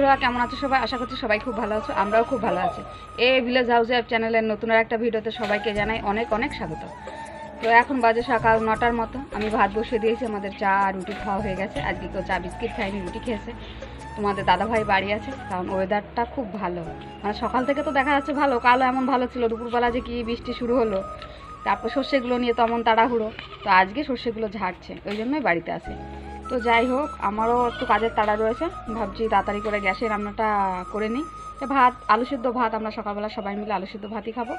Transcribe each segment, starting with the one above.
বন্ধুরা, কেমন আছো সবাই? আশা করছি সবাই খুব ভালো আছো, আমরাও খুব ভালো আছি। এই ভিলেজ হাউস চ্যানেলের নতুন একটা ভিডিওতে সবাইকে জানাই অনেক অনেক স্বাগত। তো এখন বাজে সকাল 9টার মতো। আমি ভাত বসিয়ে দিয়েছি, আমাদের চা আর রুটি খাওয়া হয়ে গেছে। আজকে কেউ চা বিস্কিট খায়নি, রুটি খেয়েছে। তোমাদের দাদাভাই বাড়ি আছে, কারণ ওয়েদারটা খুব ভালো। মানে সকাল থেকে তো দেখা যাচ্ছে ভালো, কালও এমন ভালো ছিল, দুপুরবেলা যে কি বৃষ্টি শুরু হলো। তারপর সর্ষেগুলো নিয়ে তেমন তাড়াহুড়ো, তো আজকে সর্ষেগুলো ঝাড়ছে, ওই জন্যই বাড়িতে আসে। তো যাই হোক, আমারও একটু কাজের তাড়া রয়েছে, ভাবছি তাড়াতাড়ি করে গ্যাসে রান্নাটা করে নিই। তো ভাত, আলু সিদ্ধ ভাত, আমরা সকালবেলা সবাই মিলে আলু সিদ্ধ ভাতই খাবো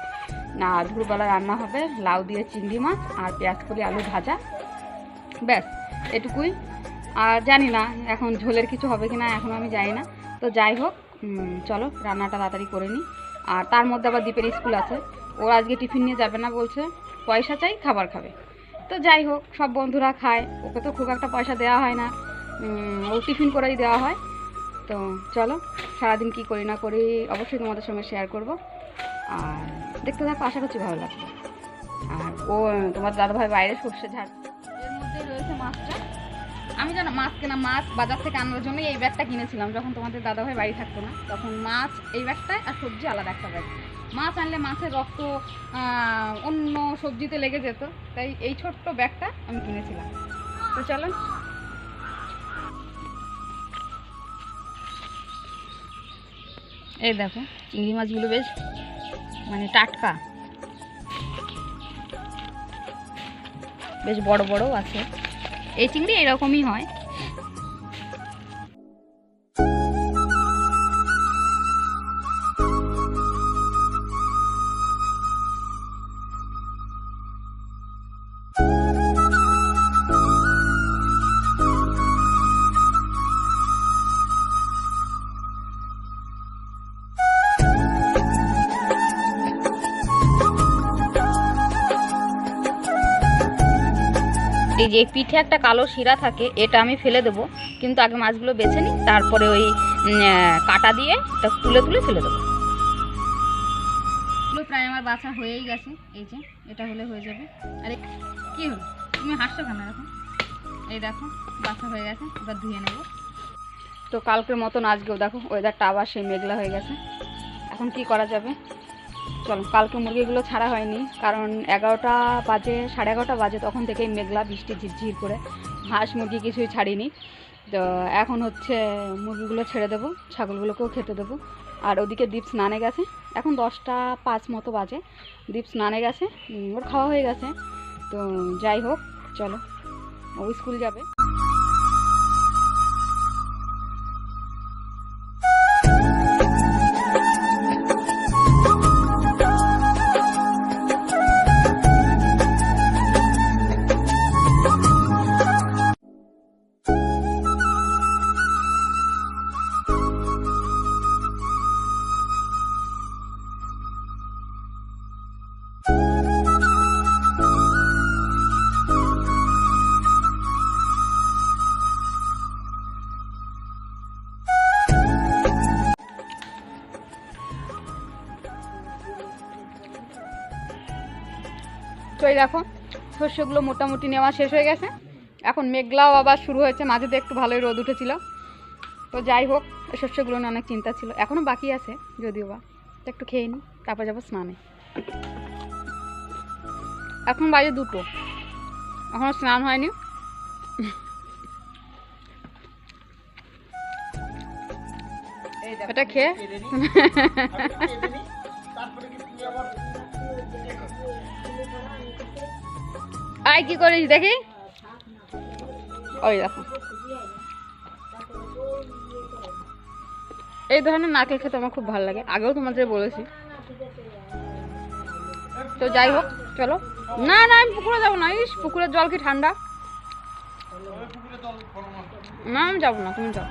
না। দুপুরবেলা রান্না হবে লাউ দিয়ে চিংড়ি মাছ আর পেঁয়াজ কলি আলু ভাজা, ব্যাস এটুকুই। আর জানি না এখন ঝোলের কিছু হবে কি না, এখন আমি জানি না। তো যাই হোক, চলো রান্নাটা তাড়াতাড়ি করে নিই। আর তার মধ্যে আবার দীপের স্কুল আছে, ও আজকে টিফিন নিয়ে যাবে না, বলছে পয়সা চাই, খাবার খাবে। তো যাই হোক, সব বন্ধুরা খায়, ওকে তো খুব একটা পয়সা দেওয়া হয় না, ও টিফিন করেই দেওয়া হয়। তো চলো, সারাদিন কি করি না করি অবশ্যই তোমাদের সঙ্গে শেয়ার করব, আর দেখতে থাকো, আশা করছি ভালো লাগবে। আর ও তোমার দাদাভাই বাইরে সর্ষে ঝাড়, এর মধ্যে রয়েছে মাছটা। আমি জানো মাছ বাজার থেকে আনার জন্য এই ব্যাগটা কিনেছিলাম, যখন তোমাদের দাদাভাই বাড়ি থাকতো না, তখন মাছ এই ব্যাগটায় আর সবজি আলাদা একটা ব্যাগ। মাছ আনলে মাছের রক্ত অন্য সবজিতে লেগে যেত, তাই এই ছোট্ট ব্যাগটা আমি কিনেছিলাম। তো চলো, এই দেখো চিংড়ি মাছগুলো বেশ মানে টাটকা, বেশ বড় বড় আছে। এই চিংড়ি এরকমই হয়। এই যে পিঠে একটা কালো শিরা থাকে, এটা আমি ফেলে দেবো, কিন্তু আগে মাছগুলো বেছে নিই, তারপরে ওই কাটা দিয়ে এটা তুলে তুলে ফেলে দেবো। এগুলো প্রায় আমার বাছা হয়েই গেছে, এই যে এটা হলে হয়ে যাবে। আরে কি হলো, তুমি হাসছো কেন? এখন এই দেখো বাছা হয়ে গেছে, এবার ধুয়ে নেব। তো কালকের মতন আজকেও দেখো ওয়েদারটা আবার সেই মেঘলা হয়ে গেছে। এখন কি করা যাবে, চলো। কালকে মুরগিগুলো ছাড়া হয়নি, কারণ 11টা বাজে, 11:30 বাজে, তখন থেকেই মেঘলা, বৃষ্টি ঝিরঝির করে। হাঁস মুরগি কিছুই ছাড়িনি। তো এখন হচ্ছে মুরগিগুলো ছেড়ে দেবো, ছাগলগুলোকেও খেতে দেবো। আর ওদিকে দীপ স্নানে গেছে, এখন 10টা 5 মতো বাজে, দীপ স্নানে গেছে, ওর খাওয়া হয়ে গেছে। তো যাই হোক, চলো, ও স্কুল যাবে। তো এই দেখো শস্যগুলো মোটামুটি নেওয়া শেষ হয়ে গেছে, এখন মেঘলাও আবার শুরু হয়েছে, মাঝে তো একটু ভালোই রোদ উঠেছিল। তো যাই হোক, শস্যগুলো নিয়ে অনেক চিন্তা ছিল, এখনও বাকি আছে যদিও বা। তো একটু খেয়ে নিই, তারপর যাবো স্নানে। এখন বাজে 2টো, এখনও স্নান হয়নি। এটা খেয়ে আয় কি করিস দেখি, ওই দেখো এই ধরনের নারকেল খেতে আমার খুব ভালো লাগে, আগেও তোমাদের বলেছি। তো যাই হোক, চলো। না না, আমি পুকুরে যাবো না, ইস পুকুরের জল কি ঠান্ডা। না আমি যাবো না, তুমি যাও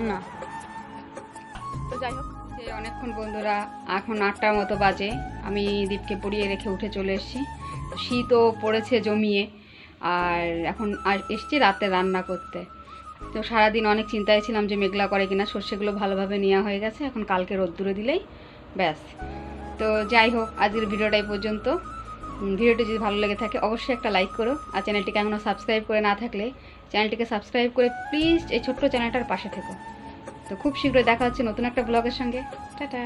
না। তো যাই হোক, সে অনেকক্ষণ বন্ধুরা, এখন 8টার মতো বাজে, আমি দীপকে পড়িয়ে রেখে উঠে চলে এসেছি। শীতও পড়েছে জমিয়ে, আর এখন এসছি রাতে রান্না করতে। তো সারাদিন অনেক চিন্তায় ছিলাম যে মেঘলা করে কিনা, সর্ষেগুলো ভালোভাবে নেওয়া হয়ে গেছে, এখন কালকে রোদ্দুরে দিলেই ব্যাস। তো যাই হোক, আজকের ভিডিওটা এই পর্যন্ত। ভিডিওটি যদি ভালো লেগে থাকে অবশ্যই একটা লাইক করো, আর চ্যানেলটিকে এখনও সাবস্ক্রাইব করে না থাকলে চ্যানেলটিকে সাবস্ক্রাইব করে প্লিজ এই ছোট্ট চ্যানেলটার পাশে থেকো। তো খুব শীঘ্রই দেখা হচ্ছে নতুন একটা ব্লগের সঙ্গে। টাটা।